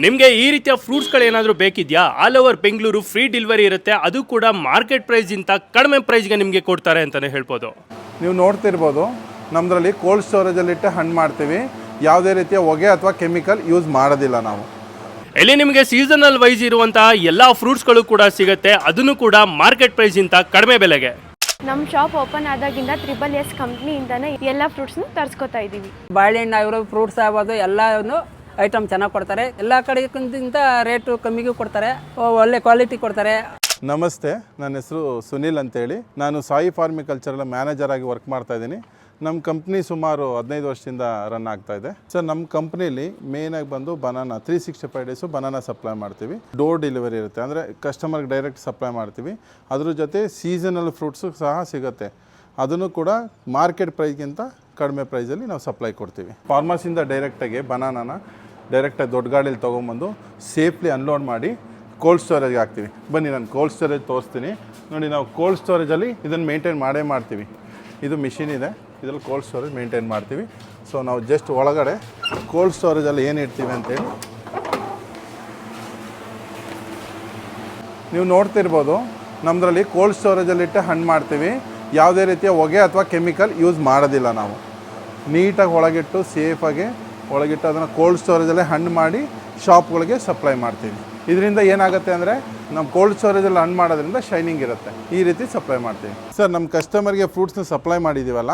ನಿಮಗೆ ಈ ರೀತಿಯ ಫ್ರೂಟ್ಸ್ಗಳು ಏನಾದರೂ ಬೇಕಿದೆಯಾ? All over Bengaluru free delivery ಇರುತ್ತೆ, ಅದು ಕೂಡ ಮಾರ್ಕೆಟ್ ಪ್ರೈಸ್ಗಿಂತ ಕಡಿಮೆ ಪ್ರೈಸ್ಗೆ ನಿಮಗೆ ಕೊಡ್ತಾರೆ ಅಂತಲೇ ಹೇಳ್ಬೋದು. ನೀವು ನೋಡ್ತಿರ್ಬೋದು, ನಮ್ಮದ್ರಲ್ಲಿ ಕೋಲ್ಡ್ ಸ್ಟೋರೇಜಲ್ಲಿಟ್ಟು ಹಣ್ಣು ಮಾಡ್ತೀವಿ. ಯಾವುದೇ ರೀತಿಯ ಹೊಗೆ ಅಥವಾ ಕೆಮಿಕಲ್ ಯೂಸ್ ಮಾಡೋದಿಲ್ಲ ನಾವು. ಇಲ್ಲಿ ನಿಮಗೆ ಸೀಸನಲ್ ವೈಸ್ ಇರುವಂತಹ ಎಲ್ಲ ಫ್ರೂಟ್ಸ್ಗಳು ಕೂಡ ಸಿಗುತ್ತೆ, ಅದನ್ನು ಕೂಡ ಮಾರ್ಕೆಟ್ ಪ್ರೈಸ್ಗಿಂತ ಕಡಿಮೆ ಬೆಲೆಗೆ. ನಮ್ಮ ಶಾಪ್ ಓಪನ್ ಆದಾಗಿಂದ SSS ಕಂಪ್ನಿಯಿಂದನೇ ಎಲ್ಲ ಫ್ರೂಟ್ಸ್ನ ತರಿಸ್ಕೊತಾ ಇದ್ದೀವಿ. ಬಾಳೆಹಣ್ಣು ಆಗಿರೋ ಫ್ರೂಟ್ಸ್ ಆಗ್ಬೋದು ಎಲ್ಲವನ್ನು ಐಟಮ್ ಚೆನ್ನಾಗಿ ಕೊಡ್ತಾರೆ. ಎಲ್ಲ ಕಡೆಗಿಂತ ರೇಟು ಕಮ್ಮಿಗೂ ಕೊಡ್ತಾರೆ, ಒಳ್ಳೆ ಕ್ವಾಲಿಟಿ ಕೊಡ್ತಾರೆ. ನಮಸ್ತೆ, ನನ್ನ ಹೆಸರು ಸುನಿಲ್ ಅಂತೇಳಿ. ನಾನು ಸಾಯಿ ಫಾರ್ಮಿಕಲ್ಚರಲ್ ಮ್ಯಾನೇಜರ್ ಆಗಿ ವರ್ಕ್ ಮಾಡ್ತಾ ಇದ್ದೀನಿ. ನಮ್ಮ ಕಂಪ್ನಿ ಸುಮಾರು 15 ವರ್ಷದಿಂದ ರನ್ ಆಗ್ತಾ ಇದೆ. ಸರ್, ನಮ್ಮ ಕಂಪ್ನಿಲಿ ಮೇಯ್ನಾಗಿ ಬಂದು ಬನಾನಾ 365 ಡೇಸು ಬನಾನಾ ಸಪ್ಲೈ ಮಾಡ್ತೀವಿ. ಡೋರ್ ಡೆಲಿವರಿ ಇರುತ್ತೆ, ಅಂದರೆ ಕಸ್ಟಮರ್ಗೆ ಡೈರೆಕ್ಟ್ ಸಪ್ಲೈ ಮಾಡ್ತೀವಿ. ಅದ್ರ ಜೊತೆ ಸೀಸನಲ್ ಫ್ರೂಟ್ಸು ಸಹ ಸಿಗುತ್ತೆ, ಅದನ್ನು ಕೂಡ ಮಾರ್ಕೆಟ್ ಪ್ರೈಸ್ಗಿಂತ ಕಡಿಮೆ ಪ್ರೈಸಲ್ಲಿ ನಾವು ಸಪ್ಲೈ ಕೊಡ್ತೀವಿ. ಫಾರ್ಮರ್ಸಿಂದ ಡೈರೆಕ್ಟಾಗಿ ಬನಾನಾನ ಡೈರೆಕ್ಟಾಗಿ ದೊಡ್ಡ ಗಾಡೀಲಿ ತೊಗೊಂಬಂದು ಸೇಫ್ಲಿ ಅನ್ಲೋಡ್ ಮಾಡಿ ಕೋಲ್ಡ್ ಸ್ಟೋರೇಜ್ಗೆ ಹಾಕ್ತೀವಿ. ಬನ್ನಿ, ನಾನು ಕೋಲ್ಡ್ ಸ್ಟೋರೇಜ್ ತೋರಿಸ್ತೀನಿ ನೋಡಿ. ನಾವು ಕೋಲ್ಡ್ ಸ್ಟೋರೇಜಲ್ಲಿ ಇದನ್ನು ಮೇಂಟೈನ್ ಮಾಡ್ತೀವಿ. ಇದು ಮಿಷಿನ್ ಇದೆ, ಇದರಲ್ಲಿ ಕೋಲ್ಡ್ ಸ್ಟೋರೇಜ್ ಮೇಂಟೈನ್ ಮಾಡ್ತೀವಿ. ಸೊ ನಾವು ಜಸ್ಟ್ ಒಳಗಡೆ ಕೋಲ್ಡ್ ಸ್ಟೋರೇಜಲ್ಲಿ ಏನು ಇಡ್ತೀವಿ ಅಂತೇಳಿ ನೀವು ನೋಡ್ತಿರ್ಬೋದು. ನಮ್ಮದ್ರಲ್ಲಿ ಕೋಲ್ಡ್ ಸ್ಟೋರೇಜಲ್ಲಿಟ್ಟು ಹಣ್ಣು ಮಾಡ್ತೀವಿ. ಯಾವುದೇ ರೀತಿಯ ಹೊಗೆ ಅಥವಾ ಕೆಮಿಕಲ್ ಯೂಸ್ ಮಾಡೋದಿಲ್ಲ ನಾವು. ನೀಟಾಗಿ ಒಳಗಿಟ್ಟು ಸೇಫಾಗಿ ಒಳಗಿಟ್ಟು ಅದನ್ನು ಕೋಲ್ಡ್ ಸ್ಟೋರೇಜಲ್ಲೇ ಹಣ್ಣು ಮಾಡಿ ಶಾಪ್ಗಳಿಗೆ ಸಪ್ಲೈ ಮಾಡ್ತೀವಿ. ಇದರಿಂದ ಏನಾಗುತ್ತೆ ಅಂದರೆ, ನಮ್ಮ ಕೋಲ್ಡ್ ಸ್ಟೋರೇಜಲ್ಲಿ ಹಣ್ಣು ಮಾಡೋದ್ರಿಂದ ಶೈನಿಂಗ್ ಇರುತ್ತೆ. ಈ ರೀತಿ ಸಪ್ಲೈ ಮಾಡ್ತೀವಿ. ಸರ್, ನಮ್ಮ ಕಸ್ಟಮರ್ಗೆ ಫ್ರೂಟ್ಸ್ನ ಸಪ್ಲೈ ಮಾಡಿದ್ದೀವಲ್ಲ,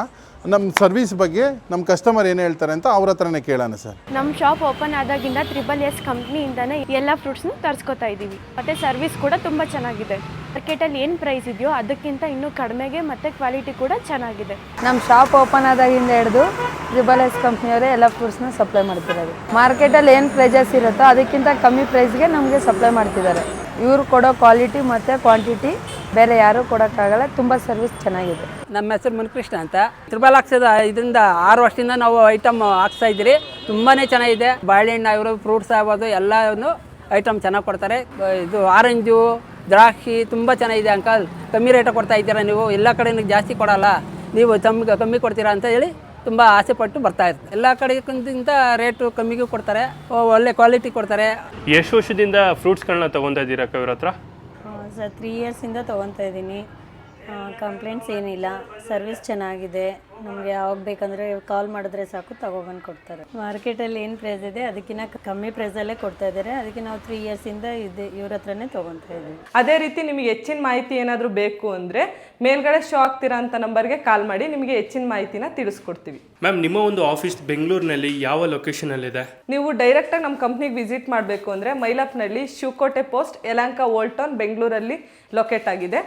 ನಮ್ಮ ಸರ್ವಿಸ್ ಬಗ್ಗೆ ನಮ್ಮ ಕಸ್ಟಮರ್ ಏನು ಹೇಳ್ತಾರೆ ಅಂತ ಅವ್ರ ಹತ್ರನೇ ಕೇಳೋಣ. ಸರ್, ನಮ್ಮ ಶಾಪ್ ಓಪನ್ ಆದಾಗಿಂದ SSS ಕಂಪ್ನಿಯಿಂದನೇ ಎಲ್ಲ ಫ್ರೂಟ್ಸ್ನ ತರಿಸ್ಕೊತಾ ಇದ್ದೀವಿ. ಮತ್ತು ಸರ್ವಿಸ್ ಕೂಡ ತುಂಬ ಚೆನ್ನಾಗಿದೆ. ಮಾರ್ಕೆಟಲ್ಲಿ ಏನು ಪ್ರೈಸ್ ಇದೆಯೋ ಅದಕ್ಕಿಂತ ಇನ್ನೂ ಕಡಿಮೆಗೆ ಮತ್ತು ಕ್ವಾಲಿಟಿ ಕೂಡ ಚೆನ್ನಾಗಿದೆ. ನಮ್ಮ ಶಾಪ್ ಓಪನ್ ಆದಾಗಿಂದ ಹಿಡಿದು SSS ಕಂಪ್ನಿಯವರೇ ಎಲ್ಲ ಫ್ರೂಟ್ಸ್ನ ಸಪ್ಲೈ ಮಾಡ್ತಿರೋದು. ಮಾರ್ಕೆಟಲ್ಲಿ ಏನು ಪ್ರೈಸಸ್ ಇರುತ್ತೋ ಅದಕ್ಕಿಂತ ಕಮ್ಮಿ ಪ್ರೈಸ್ಗೆ ನಮಗೆ ಸಪ್ಲೈ ಮಾಡ್ತಿದ್ದಾರೆ. ಇವರು ಕೊಡೋ ಕ್ವಾಲಿಟಿ ಮತ್ತು ಕ್ವಾಂಟಿಟಿ ಬೇರೆ ಯಾರೂ ಕೊಡೋಕ್ಕಾಗಲ್ಲ. ತುಂಬ ಸರ್ವಿಸ್ ಚೆನ್ನಾಗಿದೆ. ನಮ್ಮ ಹೆಸರು ಮುನಿಕೃಷ್ಣ ಅಂತ. SSS ಇದರಿಂದ 6 ವರ್ಷದಿಂದ ನಾವು ಐಟಮ್ ಹಾಕ್ಸ್ತಾ ಇದ್ದೀರಿ. ತುಂಬಾ ಚೆನ್ನಾಗಿದೆ. ಬಾಳೆಹಣ್ಣು ಆಗಿರೋ ಫ್ರೂಟ್ಸ್ ಆಗ್ಬೋದು ಎಲ್ಲವನ್ನು ಐಟಮ್ ಚೆನ್ನಾಗಿ ಕೊಡ್ತಾರೆ. ಇದು ಆರೆಂಜು, ದ್ರಾಕ್ಷಿ ತುಂಬ ಚೆನ್ನಾಗಿದೆ ಅಂಕಲ್. ಕಮ್ಮಿ ರೇಟಾಗಿ ಕೊಡ್ತಾ ಇದ್ದೀರಾ ನೀವು. ಎಲ್ಲ ಕಡೆ ಜಾಸ್ತಿ ಕೊಡೋಲ್ಲ, ನೀವು ಕಮ್ಮಿ ಕೊಡ್ತೀರಾ ಅಂತ ಹೇಳಿ ತುಂಬ ಆಸೆ ಪಟ್ಟು ಬರ್ತಾ ಇರ್ತಾರೆ. ಎಲ್ಲ ಕಡೆಗಿಂತ ರೇಟು ಕಮ್ಮಿಗೂ ಕೊಡ್ತಾರೆ, ಒಳ್ಳೆ ಕ್ವಾಲಿಟಿ ಕೊಡ್ತಾರೆ. ಎಷ್ಟು ವರ್ಷದಿಂದ ಫ್ರೂಟ್ಸ್ಗಳನ್ನ ತೊಗೊತಾ ಇದ್ದೀರಾ ಇವ್ರ ಹತ್ರ? ಸರ್, 3 ಇಯರ್ಸಿಂದ ತೊಗೊತಾ ಇದ್ದೀನಿ. ಕಂಪ್ಲೇಂಟ್ಸ್ ಏನಿಲ್ಲ, ಸರ್ವಿಸ್ ಚೆನ್ನಾಗಿದೆ. ನಮಗೆ ಯಾವಾಗ ಬೇಕಂದರೆ ಕಾಲ್ ಮಾಡಿದ್ರೆ ಸಾಕು, ತಗೊಬಂದು ಕೊಡ್ತಾರೆ. ಮಾರ್ಕೆಟಲ್ಲಿ ಏನು ಪ್ರೈಸ್ ಇದೆ ಅದಕ್ಕಿಂತ ಕಮ್ಮಿ ಪ್ರೈಸಲ್ಲೇ ಕೊಡ್ತಾ ಇದ್ದಾರೆ. ಅದಕ್ಕೆ ನಾವು 3 ಇಯರ್ಸಿಂದ ಇವ್ರ ಹತ್ರನೇ ತೊಗೊತಾ ಇದ್ದೀವಿ. ಅದೇ ರೀತಿ ನಿಮಗೆ ಹೆಚ್ಚಿನ ಮಾಹಿತಿ ಏನಾದರೂ ಬೇಕು ಅಂದರೆ ಮೇಲ್ಗಡೆ ಶೋ ಆಗ್ತಿರೋಂಥ ನಂಬರ್ಗೆ ಕಾಲ್ ಮಾಡಿ, ನಿಮಗೆ ಹೆಚ್ಚಿನ ಮಾಹಿತಿನ ತಿಳಿಸ್ಕೊಡ್ತೀವಿ. ಮ್ಯಾಮ್, ನಿಮ್ಮ ಒಂದು ಆಫೀಸ್ ಬೆಂಗಳೂರಿನಲ್ಲಿ ಯಾವ ಲೊಕೇಶನಲ್ಲಿದೆ? ನೀವು ಡೈರೆಕ್ಟಾಗಿ ನಮ್ಮ ಕಂಪ್ನಿಗೆ ವಿಸಿಟ್ ಮಾಡಬೇಕು ಅಂದರೆ ಮೈಲಾಪ್ನಲ್ಲಿ Shivakote post, Yelahanka old town, ಬೆಂಗಳೂರಲ್ಲಿ ಲೊಕೇಟ್ ಆಗಿದೆ.